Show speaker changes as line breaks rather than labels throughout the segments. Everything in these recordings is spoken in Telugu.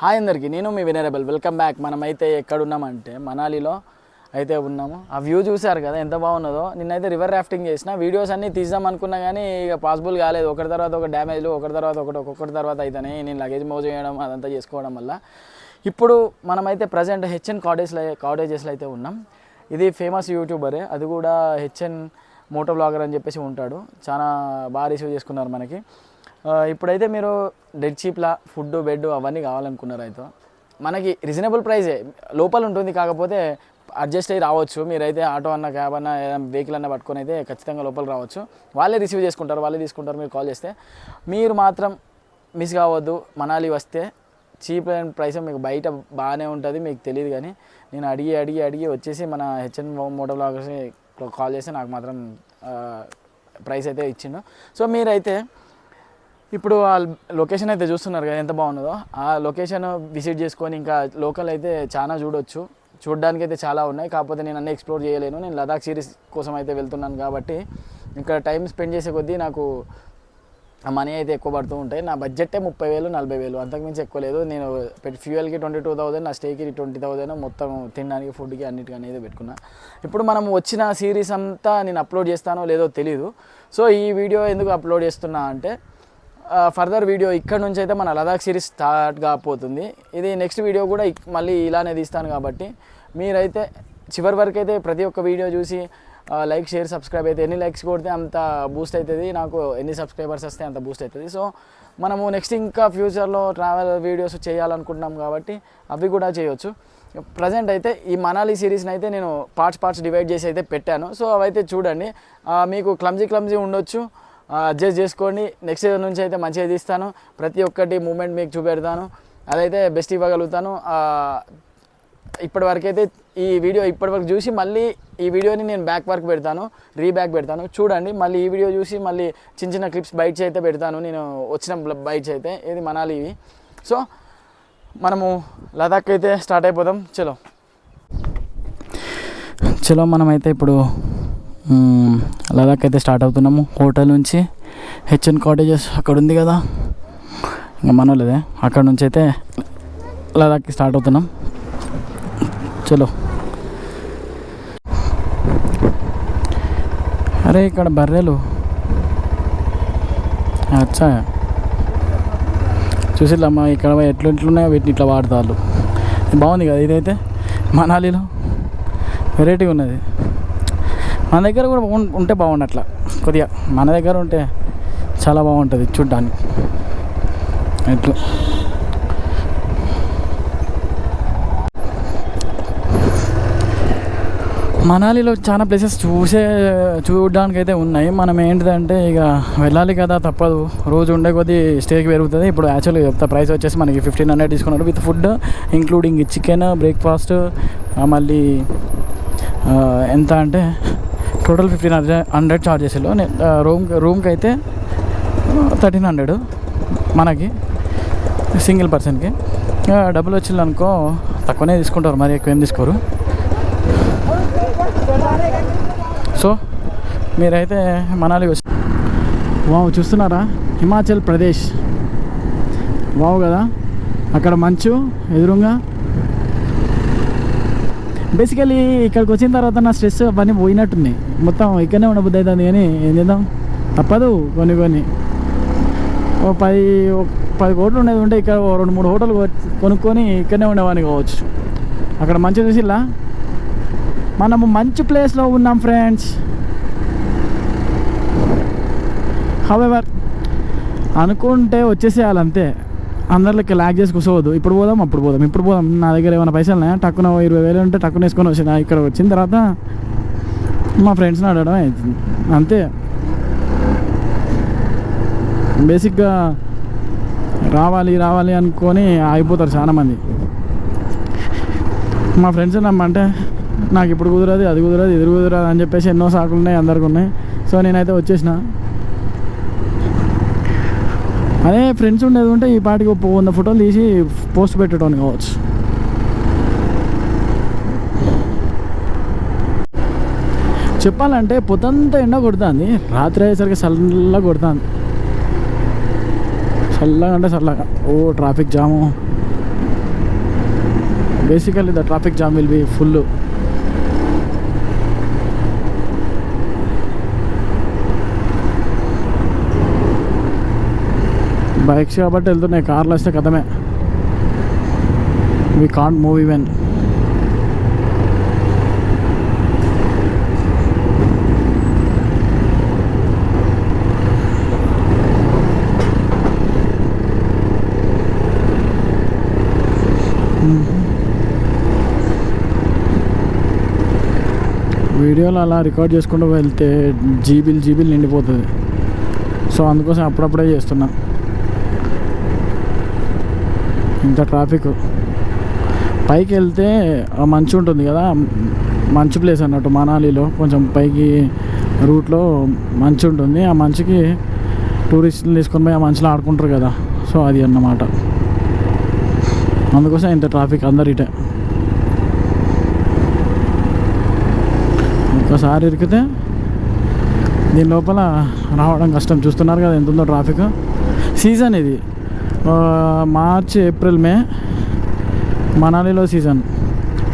హాయ్ అందరికీ, నేను మీ వినరబుల్. Welcome back. మనమైతే ఎక్కడున్నామంటే మనాలిలో అయితే ఉన్నాము. ఆ వ్యూ చూసారు కదా ఎంత బాగున్నదో. నిన్నైతే రివర్ రాఫ్టింగ్ చేసిన వీడియోస్ అన్నీ తీద్దాం అనుకున్నా కానీ ఇక పాసిబుల్ కాలేదు. ఒకటి తర్వాత ఒక డ్యామేజ్లు, ఒకటి తర్వాత ఒక్కొక్కటి తర్వాత అయితేనే నేను లగేజ్ మోజ్ చేయడం అదంతా చేసుకోవడం వల్ల. ఇప్పుడు మనమైతే ప్రజెంట్ హెచ్ఎన్ కాటేజెస్లో అయితే ఉన్నాం. ఇది ఫేమస్ యూట్యూబరే, అది కూడా హెచ్ఎన్ మోటో బ్లాగర్ అని చెప్పేసి ఉంటాడు. చాలా బాగా రిసీవ్ చేసుకున్నారు మనకి. ఇప్పుడైతే మీరు డెడ్ చీప్లా ఫుడ్ బెడ్ అవన్నీ కావాలనుకున్నారు అయితే మనకి రీజనబుల్ ప్రైజే లోపల ఉంటుంది. కాకపోతే అడ్జస్ట్ అయ్యి రావచ్చు. మీరైతే ఆటో అన్న, క్యాబ్ అన్న, వెహికల్ అన్న పట్టుకొని అయితే ఖచ్చితంగా లోపల రావచ్చు. వాళ్ళే రిసీవ్ చేసుకుంటారు, వాళ్ళే తీసుకుంటారు. మీరు కాల్ చేస్తే మీరు మాత్రం మిస్ కావద్దు. మనాలి వస్తే చీప్ అండ్ ప్రైస్ మీకు బయట బాగానే ఉంటుంది, మీకు తెలియదు. కానీ నేను అడిగి వచ్చేసి మన హెచ్ఎన్ మోటో బ్లాగర్స్ కాల్ చేసి నాకు మాత్రం ప్రైస్ అయితే ఇచ్చిండు. సో మీరైతే ఇప్పుడు ఆ లొకేషన్ అయితే చూస్తున్నారు కదా ఎంత బాగున్నదో. ఆ లొకేషన్ విజిట్ చేసుకొని ఇంకా లోకల్ అయితే చాలా చూడడానికి అయితే చాలా ఉన్నాయి. కాకపోతే నేను అన్నీ ఎక్స్ప్లోర్ చేయలేను. నేను లదాఖ్ సిరీస్ కోసం అయితే వెళ్తున్నాను కాబట్టి ఇంకా టైం స్పెండ్ చేసే కొద్దీ నాకు మనీ అయితే ఎక్కువ పడుతూ ఉంటాయి. నా బడ్జెటే 30,000 40,000, అంతకుమించి ఎక్కువ లేదు. నేను ఫ్యూయల్కి 22,000, నా స్టేకి 20,000, మొత్తం తినడానికి ఫుడ్కి అన్నిటికీ అనేది పెట్టుకున్నా. ఇప్పుడు మనం వచ్చిన సిరీస్ అంతా నేను అప్లోడ్ చేస్తానో లేదో తెలీదు. సో ఈ వీడియో ఎందుకు అప్లోడ్ చేస్తున్నా అంటే ఫర్దర్ వీడియో ఇక్కడ నుంచి అయితే మన లదాఖ్ సిరీస్ స్టార్ట్ కాబోతుంది. ఇది నెక్స్ట్ వీడియో కూడా మళ్ళీ ఇలానే తీస్తాను కాబట్టి మీరైతే చివరి వరకు అయితే ప్రతి ఒక్క వీడియో చూసి లైక్, షేర్, సబ్స్క్రైబ్ అయితే ఎన్ని లైక్స్ కొడితే అంత బూస్ట్ అవుతుంది, నాకు ఎన్ని సబ్స్క్రైబర్స్ వస్తే అంత బూస్ట్ అవుతుంది. సో మనము నెక్స్ట్ ఇంకా ఫ్యూచర్లో ట్రావెల్ వీడియోస్ చేయాలనుకుంటున్నాం కాబట్టి అవి కూడా చేయొచ్చు. ప్రజెంట్ అయితే ఈ మనాలి సిరీస్ని అయితే నేను పార్ట్స్ డివైడ్ చేసి అయితే పెట్టాను. సో అవైతే చూడండి. మీకు క్లమ్జీ ఉండొచ్చు, అడ్జస్ట్ చేసుకోండి. నెక్స్ట్ నుంచి అయితే మంచిగా తీస్తాను. ప్రతి ఒక్కటి మూమెంట్ మీకు చూపెడతాను, అదైతే బెస్ట్ ఇవ్వగలుగుతాను. ఇప్పటివరకు అయితే ఈ వీడియో ఇప్పటివరకు చూసి మళ్ళీ ఈ వీడియోని నేను బ్యాక్ వర్క్ పెడతాను, రీబ్యాక్ పెడతాను చూడండి. మళ్ళీ ఈ వీడియో చూసి మళ్ళీ చిన్న క్లిప్స్ బైట్స్ అయితే పెడతాను, నేను వచ్చిన బైట్స్ అయితే. ఇది మనాలి ఇవి. సో మనము లదాఖ్ అయితే స్టార్ట్ అయిపోదాం. చలో మనమైతే ఇప్పుడు లదాఖ్ అయితే స్టార్ట్ అవుతున్నాము. హోటల్ నుంచి హెచ్ఎన్ కాటేజెస్ అక్కడ ఉంది కదా, ఇంకా మనోలేదే, అక్కడ నుంచి అయితే లదాఖ్కి స్టార్ట్ అవుతున్నాం. చలో. అరే ఇక్కడ బర్రెలు అచ్చా చూసిల్లమ్మా, ఇక్కడ ఎట్లున్నాయో వీటిని ఇట్లా వాడతారు. బాగుంది కదా ఇదైతే మనాలిలో, వెరైటీగా ఉన్నది. మన దగ్గర కూడా ఉంటే బాగుండు అట్లా కొద్దిగా. మన దగ్గర ఉంటే చాలా బాగుంటుంది చూడ్డానికి. ఎట్లు మనాలిలో చాలా ప్లేసెస్ చూడడానికి అయితే ఉన్నాయి. మనం ఏంటిదంటే ఇక వెళ్ళాలి కదా, తప్పదు. రోజు ఉండే కొద్దీ స్టేకి పెరుగుతుంది. ఇప్పుడు యాక్చువల్లీ చెప్తా, ప్రైస్ వచ్చేసి మనకి 1,500 తీసుకున్నారు with food including chicken, breakfast, మళ్ళీ ఎంత అంటే టోటల్ 1,500 ఛార్జ్ చేసేలో. రూమ్కి అయితే 1,300 మనకి సింగిల్ పర్సన్కి. డబ్బులు వచ్చింది అనుకో తక్కువనే తీసుకుంటారు, మరి ఎక్కువ ఏం తీసుకోరు. సో మీరైతే మనాలి వచ్చి వావ్ చూస్తున్నారా, హిమాచల్ ప్రదేశ్. వావ్ కదా, అక్కడ మంచు ఎదురుగా. బేసికలీ ఇక్కడికి వచ్చిన తర్వాత నా స్ట్రెస్ అవన్నీ పోయినట్టున్నాయి. మొత్తం ఇక్కడనే ఉండబుద్ధి అవుతుంది, కానీ ఏం చేద్దాం, తప్పదు. కొన్ని ఓ 10 కోట్లు ఉండేది ఉంటే ఇక్కడ 2-3 హోటల్ కొనుక్కొని ఇక్కడనే ఉండేవాడిని కావచ్చు. అక్కడ మంచి చూసిలా, మనము మంచి ప్లేస్లో ఉన్నాం ఫ్రెండ్స్. హౌఎవర్ అనుకుంటే వచ్చేసేయాలి అంతే, అందరిలోకి ల్యాక్ చేసి కూర్చోవద్దు. ఇప్పుడు పోదాం. నా దగ్గర ఏమైనా పైసలు ఉన్నాయా, టక్కున 20,000 ఉంటే టక్కున వేసుకొని వచ్చిన. ఇక్కడ వచ్చిన తర్వాత మా ఫ్రెండ్స్ని అడగడం అవుతుంది అంతే. బేసిక్గా రావాలి అనుకొని ఆగిపోతారు చాలామంది. మా ఫ్రెండ్స్ నమ్మంటే నాకు ఇప్పుడు కుదరదు, అది కుదరదు, ఇది కుదరదు అని చెప్పేసి ఎన్నో సాకులు ఉన్నాయి, అందరికి ఉన్నాయి. సో నేనైతే వచ్చేసిన. అదే ఫ్రెండ్స్ ఉండేది ఉంటే ఈ పాటికి 100 ఫోటోలు తీసి పోస్ట్ పెట్టడం కావచ్చు. చెప్పాలంటే పొద్దంతా ఎండ కొడుతుంది, రాత్రి అయ్యేసరికి చల్లగా కొడుతుంది. చల్లగా అంటే చల్లగా. ఓ traffic jam basically the traffic jam will be full. Bikes కాబట్టి వెళ్తున్నాయి, కార్లు వస్తే కథమే. We can't move even. వీడియోలో అలా రికార్డ్ చేసుకుంటూ వెళ్తే జీబీలు నిండిపోతుంది. సో అందుకోసం అప్పుడప్పుడే చేస్తున్నా. ఇంత ట్రాఫిక్. పైకి వెళ్తే మంచు ఉంటుంది కదా, మంచు ప్లేస్ అన్నట్టు మనాలిలో కొంచెం పైకి రూట్లో మంచు ఉంటుంది. ఆ మంచుకి టూరిస్టులు తీసుకొని పోయి ఆ మంచులో ఆడుకుంటారు కదా, సో అది అన్నమాట. అందుకోసం ఇంత ట్రాఫిక్ అందరిటే. ఒకసారి ఇరికితే దీని లోపల రావడం కష్టం. చూస్తున్నారు కదా ఎంత ఉందో ట్రాఫిక్. సీజన్ ఇది మార్చ్, ఏప్రిల్, మే మనాలిలో సీజన్.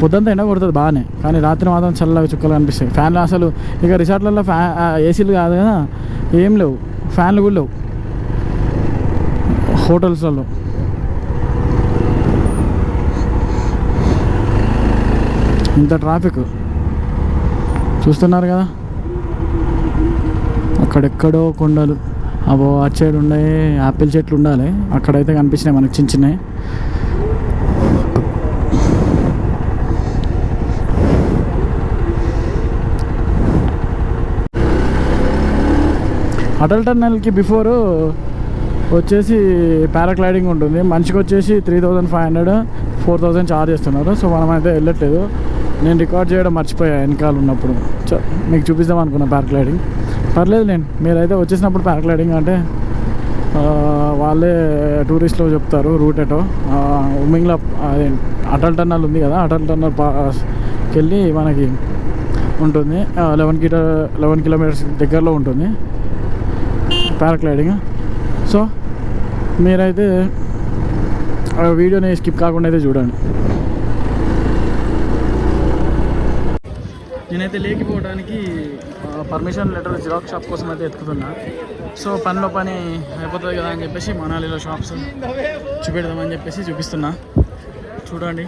పొద్దుంతా ఎండ కొడుతుంది బాగానే, కానీ రాత్రి మాత్రం చల్లగా చుక్కలు కనిపిస్తాయి. ఫ్యాన్లు అసలు ఇక రిసార్ట్లలో ఏసీలు కాదు కదా, ఏం లేవు, ఫ్యాన్లు కూడా లేవు హోటల్స్లలో. ఇంత ట్రాఫిక్ చూస్తున్నారు కదా. అక్కడెక్కడో కొండలు, అవో అటు సైడ్ ఉండే యాపిల్ చెట్లు ఉండాలి, అక్కడైతే కనిపించినాయి మనకు చిన్న చిన్నవి. అటల్ టన్నల్కి బిఫోర్ వచ్చేసి పారాగ్లైడింగ్ ఉంటుంది. మనిషికి వచ్చేసి 3500, 4000 ఛార్జ్ చేస్తున్నారు. సో మనమైతే వెళ్ళట్లేదు. నేను రికార్డ్ చేయడం మర్చిపోయా వెనకాల ఉన్నప్పుడు, మీకు చూపిద్దాం అనుకున్నా పారాగ్లైడింగ్. పర్లేదు లేండి, మీరైతే వచ్చేసినప్పుడు పారాగ్లైడింగ్ అంటే వాళ్ళే టూరిస్ట్లో చెప్తారు రూట్ ఎటో. ఉమింగ్లో అదే అటల్ టన్నల్ ఉంది కదా, అటల్ టన్నల్కి వెళ్ళి మనకి ఉంటుంది 11 కిలోమీటర్స్ దగ్గరలో ఉంటుంది పారాగ్లైడింగ్. సో మీరైతే వీడియోని స్కిప్ కాకుండా అయితే చూడండి. నేనైతే లేకపోవడానికి పర్మిషన్ లెటర్ జిరాక్స్ షాప్ కోసం అయితే ఎత్తుకుతున్నా. సో పనిలో పని అయిపోతుంది కదా అని చెప్పేసి మనాలిలో షాప్స్ చూపెడదామని చెప్పేసి చూపిస్తున్నా. చూడండి,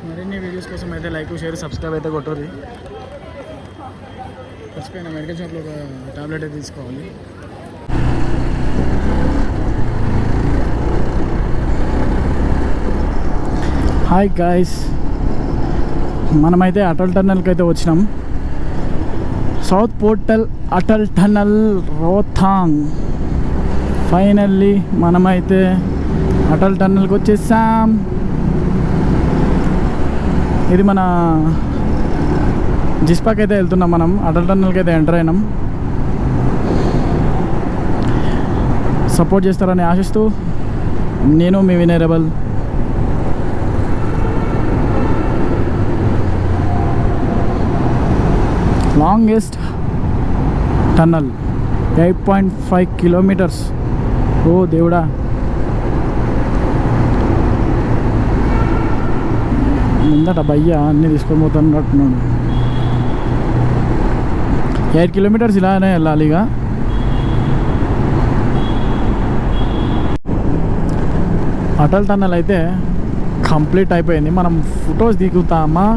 మరిన్ని వీడియోస్ కోసం అయితే లైక్, షేర్, సబ్స్క్రైబ్ అయితే కొట్టరు. మర్చిపోయిన మెడికల్ షాప్లో ఒక టాబ్లెట్ అయితే తీసుకోవాలి. హాయ్ గాయ్స్, మనమైతే అటల్ టన్నల్కి అయితే వచ్చినాం. South portal Atal tunnel Rohtang. Finally మనమైతే అటల్ టన్నల్కి వచ్చేసాం. ఇది మన జిస్పాకి అయితే వెళ్తున్నాం. మనం అటల్ టన్నల్కి అయితే ఎంటర్ అయినాం. సపోర్ట్ చేస్తారని ఆశిస్తూ నేను మీ వినరబుల్. Longest tunnel 8.5 kilometres. ఓ దేవుడా, ముందట భయ్య అన్నీ తీసుకొని పోతున్నట్టున్నాడు. 8 కిలోమీటర్స్ ఇలానే వెళ్ళాలి. ఇక అటల్ టన్నల్ అయితే కంప్లీట్ అయిపోయింది. మనం ఫొటోస్ దిగుదామా,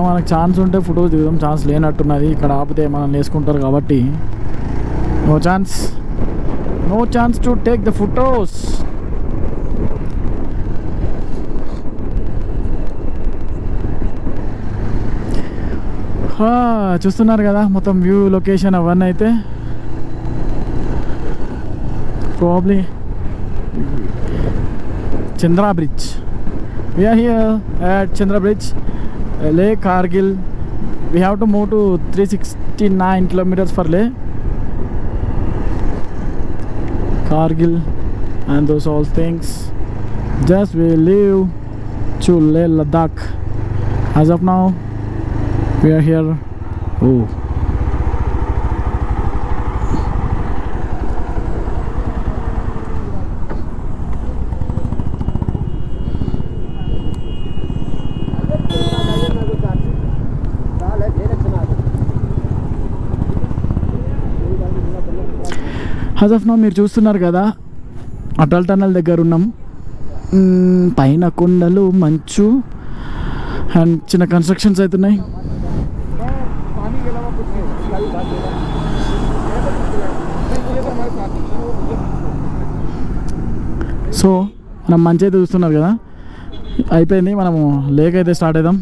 మనకు ఛాన్స్ ఉంటే ఫొటోస్ దిగుదాం, ఛాన్స్ లేనట్టున్నది. ఇక్కడ ఆపితే మనం వేసుకుంటారు కాబట్టి no chance to take the photos. చూస్తున్నారు కదా మొత్తం వ్యూ, లొకేషన్ అవన్నీ. అయితే probably Chandra bridge. We are here at Chandra Bridge, Leh Kargil. We have to move to 369 kilometers for Leh Kargil and those all things. Just we leave to Leh Ladakh. As of now, we are here. Oh, as of now మీరు చూస్తున్నారు కదా, అటల్ టన్నల్ దగ్గర ఉన్నాం. పైన కొండలు, మంచు అండ్ చిన్న కన్స్ట్రక్షన్స్ అవుతున్నాయి. సో మనం మంచి అయితే చూస్తున్నారు కదా, అయిపోయింది. మనము లేక్ అయితే స్టార్ట్ అవుదాం.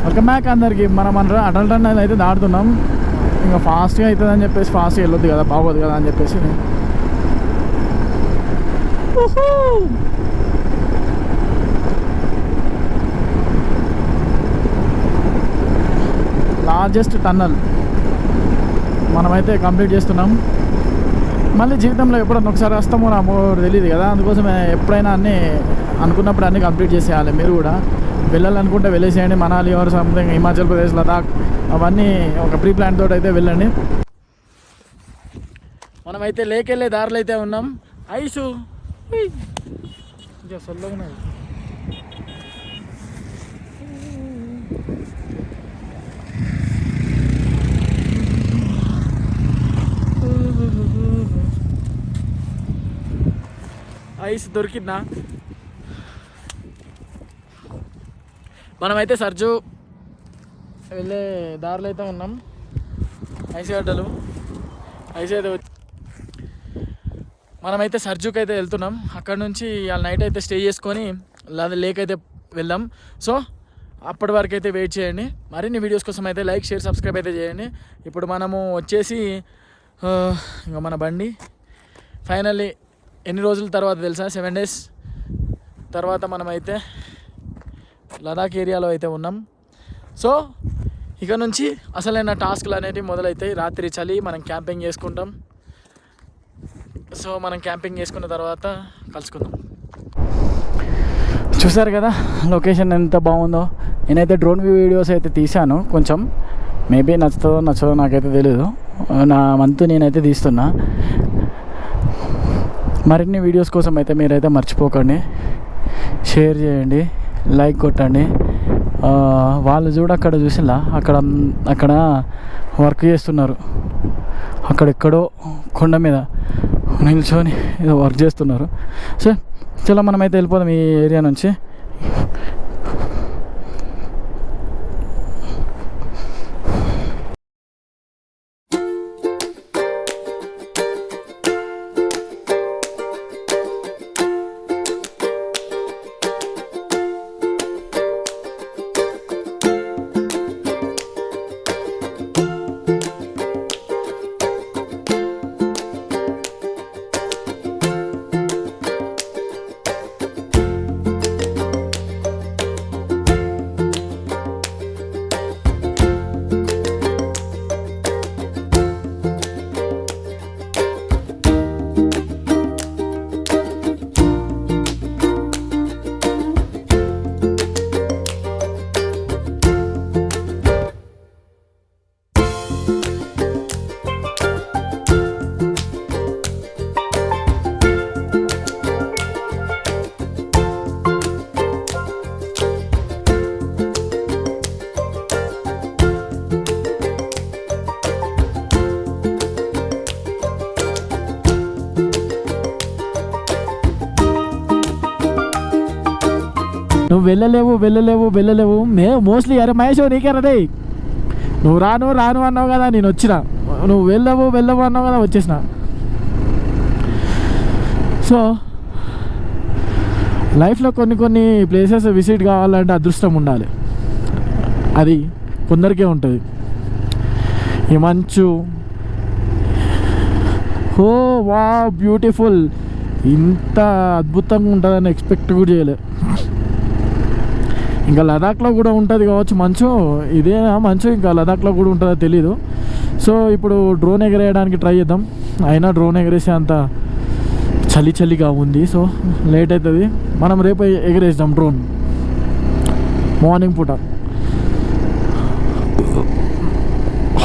వెల్కమ్ బ్యాక్ అందరికి. మనం అటల్ టన్నల్ అయితే దాటుతున్నాం. ఇంకా ఫాస్ట్గా అవుతుంది అని చెప్పేసి ఫాస్ట్గా వెళ్ళొద్దు కదా, బాగోదు కదా అని చెప్పేసి లార్జెస్ట్ టన్నల్ మనమైతే కంప్లీట్ చేస్తున్నాం. మళ్ళీ జీవితంలో ఎప్పుడన్నా ఒకసారి వస్తామో రామో తెలియదు కదా, అందుకోసమే ఎప్పుడైనా అన్నీ అనుకున్నప్పుడు అన్నీ కంప్లీట్ చేసేయాలి. మీరు కూడా వెళ్ళాలనుకుంటే వెళ్ళేసేయండి. మనాలి ఆర్ సంథింగ్, హిమాచల్ ప్రదేశ్, లదాఖ్ అవన్నీ ఒక ప్రీ ప్లాన్ తోటి అయితే వెళ్ళండి. మనమైతే లేక్ వెళ్ళే దారిలో అయితే ఉన్నాం. ఐసు సొల్లగా ఐస్ దొరికిందా? మనమైతే సర్జు వెళ్ళే దారిలో అయితే ఉన్నాం. ఐస్ గడ్డలు ఐస్ అయితే మనమైతే సర్జుకి అయితే వెళ్తున్నాం. అక్కడ నుంచి వాళ్ళ నైట్ అయితే స్టే చేసుకొని లేక్ అయితే వెళ్దాం. సో అప్పటి వరకు అయితే వెయిట్ చేయండి. మరిన్ని వీడియోస్ కోసం అయితే లైక్, షేర్, సబ్స్క్రైబ్ అయితే చేయండి. ఇప్పుడు మనము వచ్చేసి ఇంకా మన బండి ఫైనల్లీ ఎన్ని రోజుల తర్వాత తెలుసా, 7 days తర్వాత మనమైతే లదాఖ్ ఏరియాలో అయితే ఉన్నాం. సో ఇక నుంచి అసలైన టాస్క్లు అనేటివి మొదలవుతాయి. రాత్రి చలి మనం క్యాంపింగ్ చేసుకుంటాం. సో మనం క్యాంపింగ్ చేసుకున్న తర్వాత కలుసుకుందాం. చూసారు కదా లొకేషన్ ఎంత బాగుందో. నేనైతే డ్రోన్ వీడియోస్ అయితే తీశాను. కొంచెం మేబీ నచ్చదో నాకైతే తెలీదు. నా వంతు నేనైతే తీస్తున్నా. మరిన్ని వీడియోస్ కోసం అయితే మీరైతే మర్చిపోకండి, షేర్ చేయండి, లైక్ కొట్టండి. వాళ్ళు అక్కడ చూసిలా, అక్కడ వర్క్ చేస్తున్నారు. అక్కడెక్కడో కొండ మీద నిల్చొని ఏదో వర్క్ చేస్తున్నారు. సో చలో మనమైతే వెళ్ళిపోదాం ఈ ఏరియా నుంచి. నువ్వు వెళ్ళలేవు మోస్ట్లీ అరే మహేష్ నీకేనా రే, నువ్వు రాను అన్నావు కదా, నేను వచ్చిన. నువ్వు వెళ్ళవు అన్నావు కదా, వచ్చేసిన. సో లైఫ్లో కొన్ని ప్లేసెస్ విజిట్ కావాలంటే అదృష్టం ఉండాలి. అది కొందరికే ఉంటుంది. ఈ మంచు, ఓ వా బ్యూటిఫుల్, ఇంత అద్భుతంగా ఉంటుందని ఎక్స్పెక్ట్ కూడా చేయలేదు. ఇంకా లదాఖ్లో కూడా ఉంటుంది కావచ్చు మంచు, ఇదేనా మంచు ఇంకా లదాఖ్లో కూడా ఉంటుందో తెలీదు. సో ఇప్పుడు డ్రోన్ ఎగరేయడానికి ట్రై చేద్దాం. అయినా డ్రోన్ ఎగరేసే అంత చలిగా ఉంది. సో లేట్ అవుతుంది. మనం రేపు ఎగరేద్దాం డ్రోన్ మార్నింగ్ పూట.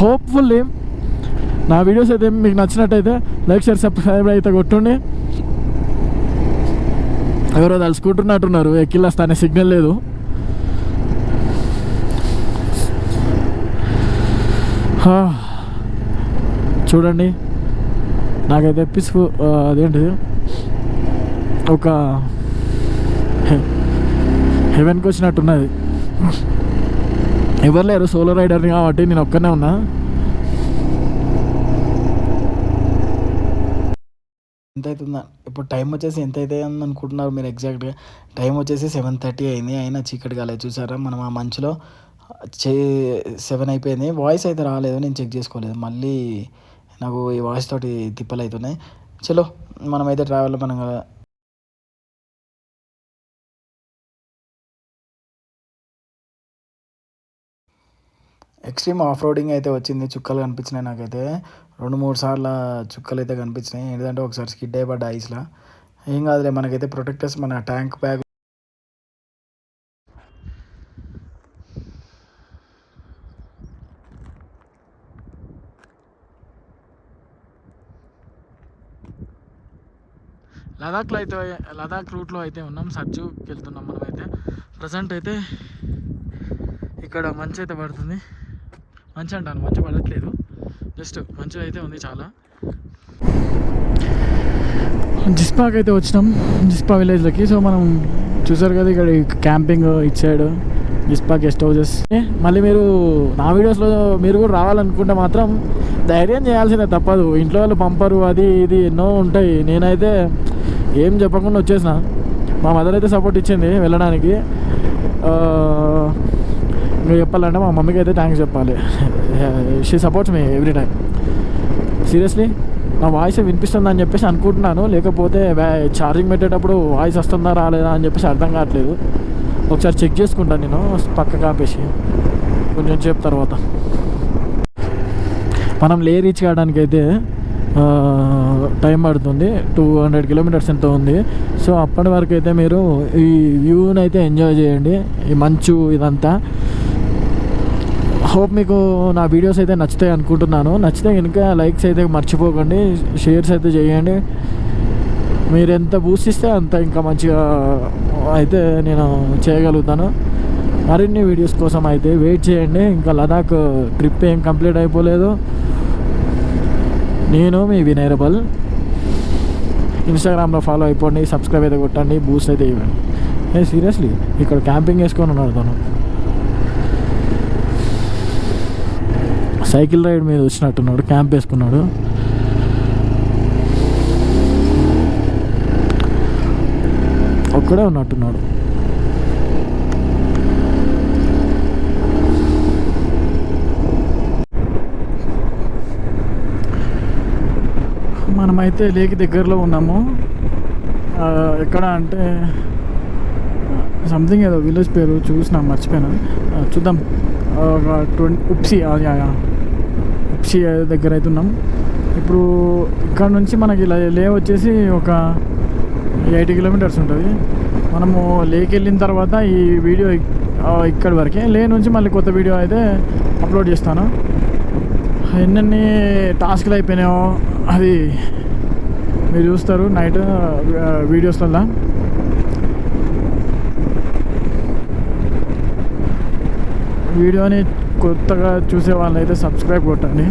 హోప్ఫుల్లీ నా వీడియోస్ అయితే మీకు నచ్చినట్టయితే లైక్, షేర్, సబ్స్క్రైబ్ అయితే కొట్టుండి. ఎవరో తలుసుకుంటున్నట్టున్నారు, ఎక్కిల్లొస్తానే సిగ్నల్ లేదు.
చూడండి నాకైతే అదేంటి ఒక హెవెన్కి వచ్చినట్టున్నది. ఎవరు లేరు, సోలో రైడర్ని కాబట్టి నేను ఒక్కనే ఉన్నా. ఎంత అవుతుందా ఇప్పుడు? టైం వచ్చేసి ఎంత అవుతుంది అనుకుంటున్నారు మీరు? ఎగ్జాక్ట్గా టైం వచ్చేసి 7:30 అయింది. అయినా చీకటి కాలేదు. చూసారా మనం ఆ మంచులో 7 అయిపోయింది. వాయిస్ అయితే రాలేదు, నేను చెక్ చేసుకోలేదు. మళ్ళీ నాకు ఈ వాయిస్ తోటి తిప్పలు అవుతున్నాయి. చలో మనమైతే ట్రావెల్ మనం ఎక్స్ట్రీమ్ ఆఫ్ రోడింగ్ అయితే వచ్చింది. చుక్కలు కనిపించినాయి నాకైతే 2-3 సార్లు చుక్కలు అయితే కనిపించినాయి. ఏంటంటే ఒకసారి స్కిడ్ అయిపడ్డ ఐస్లో. ఏం కాదులే, మనకైతే ప్రొటెక్టర్స్ మన ట్యాంక్ బ్యాగ్. లదాఖ్ రూట్లో అయితే ఉన్నాం. సజ్జుకి వెళ్తున్నాం మనమైతే. ప్రజెంట్ అయితే ఇక్కడ మంచు అయితే పడుతుంది. మంచు అంటాను, మంచు పడట్లేదు, జస్ట్ మంచు అయితే ఉంది చాలా. జిస్పాకి అయితే వచ్చినాం, జిస్పా విలేజ్లోకి. సో మనం చూసారు కదా ఇక్కడ క్యాంపింగ్ ఇటు సైడ్ జిస్పా గెస్ట్ హౌసెస్. మళ్ళీ మీరు నా వీడియోస్లో మీరు కూడా రావాలనుకుంటే మాత్రం ధైర్యం చేయాల్సిందే, తప్పదు. ఇంట్లో వాళ్ళు పంపరు, అది ఇది ఎన్నో ఉంటాయి. నేనైతే ఏం చెప్పకుండా వచ్చేసిన. మా మదర్ అయితే సపోర్ట్ ఇచ్చింది వెళ్ళడానికి. ఇంకా చెప్పాలంటే మా మమ్మీకి అయితే థ్యాంక్స్ చెప్పాలి. She supports me every time. Seriously నా వాయిస్ వినిపిస్తుందని చెప్పేసి అనుకుంటున్నాను, లేకపోతే ఛార్జింగ్ పెట్టేటప్పుడు వాయిస్ వస్తుందా రాలేదా అని చెప్పేసి అర్థం కావట్లేదు. ఒకసారి చెక్ చేసుకుంటాను నేను పక్క కాపేసి కొంచెం సేపు తర్వాత. మనం లే రీచ్ కావడానికి అయితే టైం పడుతుంది. 200 కిలోమీటర్స్ ఎంతో ఉంది. సో అప్పటి వరకు అయితే మీరు ఈ వ్యూని అయితే ఎంజాయ్ చేయండి, ఈ మంచు ఇదంతా. హోప్ మీకు నా వీడియోస్ అయితే నచ్చుతాయి అనుకుంటున్నాను. నచ్చితే కనుక లైక్స్ అయితే మర్చిపోకండి, షేర్స్ అయితే చేయండి. మీరు ఎంత బూస్ట్ ఇస్తే అంత ఇంకా మంచిగా అయితే నేను చేయగలుగుతాను. మరిన్ని వీడియోస్ కోసం అయితే వెయిట్ చేయండి. ఇంకా లదాఖ్ ట్రిప్ ఏం కంప్లీట్ అయిపోలేదు. నేను మీ వినయరబల్. ఇన్స్టాగ్రామ్లో ఫాలో అయిపోండి, సబ్స్క్రైబ్ అయితే కొట్టండి, బూస్ట్ అయితే ఇవ్వండి. సీరియస్లీ ఇక్కడ క్యాంపింగ్ వేసుకొని ఉన్నాడు తను. సైకిల్ రైడ్ మీద వచ్చినట్టున్నాడు, క్యాంప్ వేసుకున్నాడు. ఒక్కడే ఉన్నట్టున్నాడు. మనమైతే లేక్ దగ్గరలో ఉన్నాము. ఎక్కడ అంటే సంథింగ్ ఏదో విలేజ్ పేరు చూసినా, మర్చిపోయినా. చూద్దాం. ఉప్సి దగ్గర అయితే ఉన్నాం ఇప్పుడు. ఇక్కడ నుంచి మనకి లే వచ్చేసి ఒక 80 కిలోమీటర్స్ ఉంటుంది. మనము లేక్ వెళ్ళిన తర్వాత ఈ వీడియో ఇక్కడి వరకే. లే నుంచి మళ్ళీ కొత్త వీడియో అయితే అప్లోడ్ చేస్తాను. ఎన్నెన్ని టాస్క్లు అయిపోయినాయో అది మీరు చూస్తారు నైట్ వీడియోస్లలో. వీడియోని కొత్తగా చూసే వాళ్ళైతే సబ్స్క్రైబ్ కొట్టండి.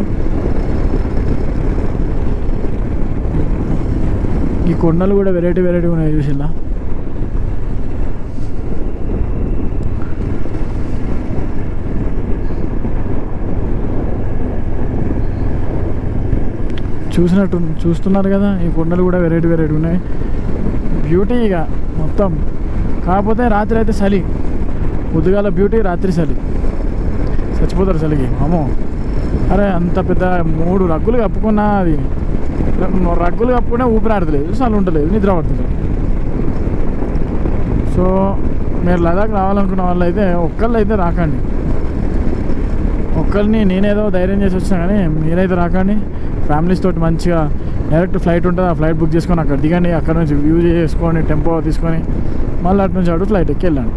ఈ కొండలు కూడా వెరైటీ ఉన్నాయి చూసిలా. చూస్తున్నారు కదా, ఈ కొండలు కూడా వెరైటీ ఉన్నాయి. బ్యూటీ ఇక మొత్తం. కాకపోతే రాత్రి అయితే చలి, పొద్దుగాల బ్యూటీ, రాత్రి చలి. చచ్చిపోతారు చలికి. అమ్మో, అరే అంత పెద్ద 3 రగ్గులు కప్పుకున్నా, అది రగ్గులు కప్పుకున్నా ఊపిరాడతలేదు, చలి ఉండలేదు, నిద్ర పడుతుంది. సో మీరు లదాఖ్ రావాలనుకున్న వాళ్ళు అయితే ఒక్కళ్ళు అయితే రాకండి. ఒక్కరిని నేనేదో ధైర్యం చేసి వచ్చినా కానీ మీరైతే రాకండి. ఫ్యామిలీస్ తోటి మంచిగా డైరెక్ట్ ఫ్లైట్ ఉంటుంది, ఆ ఫ్లైట్ బుక్ చేసుకొని అక్కడ దిగండి. అక్కడ నుంచి వ్యూ చేసుకొని టెంపో తీసుకొని మళ్ళీ అటు నుంచి ఫ్లైట్ ఎక్కి వెళ్ళండి.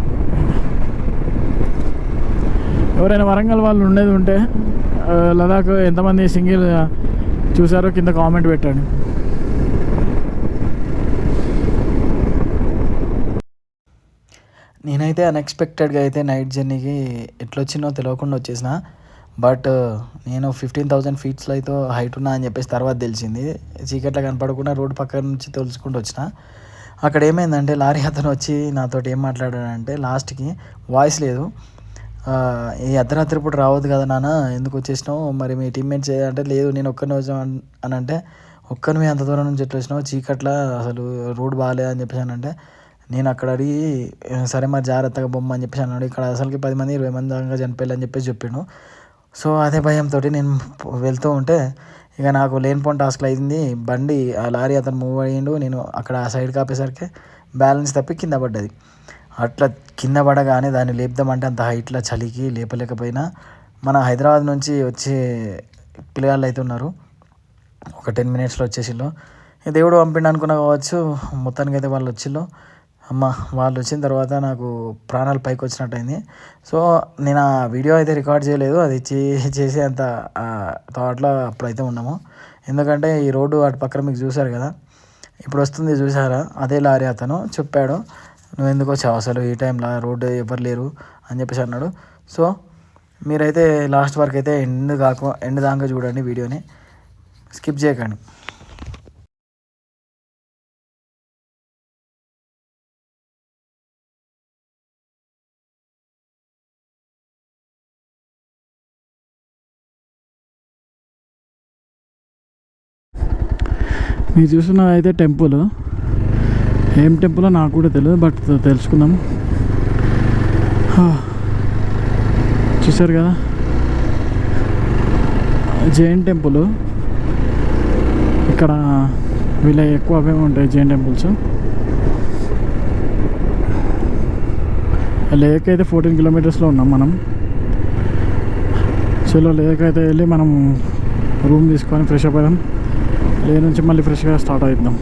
ఎవరైనా వరంగల్ వాళ్ళు ఉండేది ఉంటే లదాఖ్ ఎంతమంది సింగిల్ చూసారో కింద కామెంట్ పెట్టండి. నేనైతే అన్ఎక్స్పెక్టెడ్గా అయితే నైట్ జర్నీకి ఎట్లొచ్చినో తెలియకుండా వచ్చేసిన.
బట్ నేను 15,000 ఫీట్స్లో అయితే హైట్ ఉన్నా అని చెప్పేసి తర్వాత తెలిసింది. చీకట్లో కనపడకుండా రోడ్డు పక్క నుంచి తెలుసుకుంటూ వచ్చిన. అక్కడ ఏమైందంటే లారీ అతను వచ్చి నాతోటి ఏం మాట్లాడాడంటే లాస్ట్కి వాయిస్ లేదు, ఈ అర్ధరాత్రి పూట రావద్దు కదా నాన్న, ఎందుకు వచ్చేసినావు, మరి మీ టీమ్మేట్స్ అంటే లేదు నేను ఒక్కరిని వచ్చాను అని అంటే, ఒక్కరిని అంత దూరం నుంచి ఎట్లా వచ్చినావు, చీకట్లా అసలు రోడ్ బాగాలేదు అని చెప్పేసి అని అంటే, నేను అక్కడ అడిగి సరే మరి జాగ్రత్తగా బొమ్మ అని చెప్పేసి అన్నాడు. ఇక్కడ అసలుకి 10 మంది 20 మంది దాకా చనిపోయాలని చెప్పేసి చెప్పిండు. సో అదే భయంతో నేను వెళ్తూ ఉంటే ఇక నాకు లేనిపోని టాస్క్లు అయింది. బండి ఆ లారీ అతను మూవ్ అయ్యిండు, నేను అక్కడ ఆ సైడ్ కాపేసరికి బ్యాలెన్స్ తప్పి కింద పడ్డది. అట్లా కింద పడగానే దాన్ని లేపుదామంటే అంత హైట్లో చలికి లేపలేకపోయినా. మన హైదరాబాద్ నుంచి వచ్చే పిల్లగాళ్ళు అయితే ఉన్నారు, ఒక 10 మినిట్స్లో వచ్చేసిళ్ళు. దేవుడు పంపిండు అనుకున్నా కావచ్చు, మొత్తానికి అయితే వాళ్ళు వచ్చిళ్ళు. అమ్మ వాళ్ళు వచ్చిన తర్వాత నాకు ప్రాణాలు పైకి వచ్చినట్టు అయింది. సో నేను ఆ వీడియో అయితే రికార్డ్ చేయలేదు, అది చేసే అంత థాట్లో అప్పుడైతే ఉన్నాము. ఎందుకంటే ఈ రోడ్డు అటు పక్కన మీకు చూసారు కదా, ఇప్పుడు వస్తుంది చూసారా, అదే లారీ అతను చెప్పాడు, నువ్వు ఎందుకు వచ్చావు అసలు ఈ టైంలో, రోడ్డు ఎవరు లేరు అని చెప్పేసి అన్నాడు. సో మీరైతే లాస్ట్ వరకు అయితే ఎండ్ దాకా చూడండి, వీడియోని స్కిప్ చేయకండి.
మీరు చూస్తున్నది అయితే టెంపుల్, ఏం టెంపుల్ నాకు కూడా తెలియదు, బట్ తెలుసుకుందాం. చూసారు కదా జైన్ టెంపుల్, ఇక్కడ వీళ్ళ ఎక్కువ అవే ఉంటాయి జైన్ టెంపుల్స్. లేక్ అయితే 14 కిలోమీటర్స్లో ఉన్నాం మనం. చలో లేక్ అయితే వెళ్ళి మనం రూమ్ తీసుకొని ఫ్రెష్ అప్ అవుదాం, లే నుంచి మళ్ళీ ఫ్రెష్గా స్టార్ట్ అవుతాం.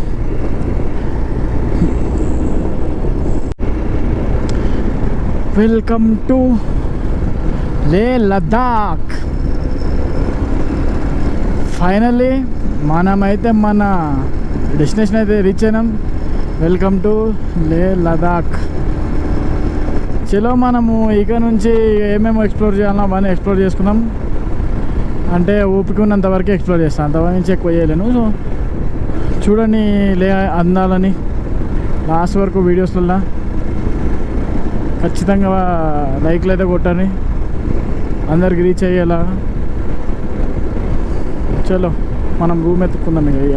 వెల్కమ్ టు లే లదాఖ్. ఫైనల్లీ మనమైతే మన డెస్టినేషన్ అయితే రీచ్ అయినాం. వెల్కమ్ టు లే లదాఖ్. చలో మనము ఇక నుంచి ఏమేమి ఎక్స్ప్లోర్ చేయాలన్నా అవన్నీ ఎక్స్ప్లోర్ చేసుకున్నాం. అంటే ఓపిక ఉన్నంత వరకు ఎక్స్ప్లోర్ చేస్తాను, అంతవరకు నుంచి ఎక్కువ చేయలేను. సో చూడండి లే అందాలని లాస్ట్ వరకు వీడియోస్లలో. ఖచ్చితంగా లైక్లు అయితే కొట్టండి, అందరికి రీచ్ అయ్యేలా. చలో మనం రూమ్ ఎత్తుకుందాం ఇక.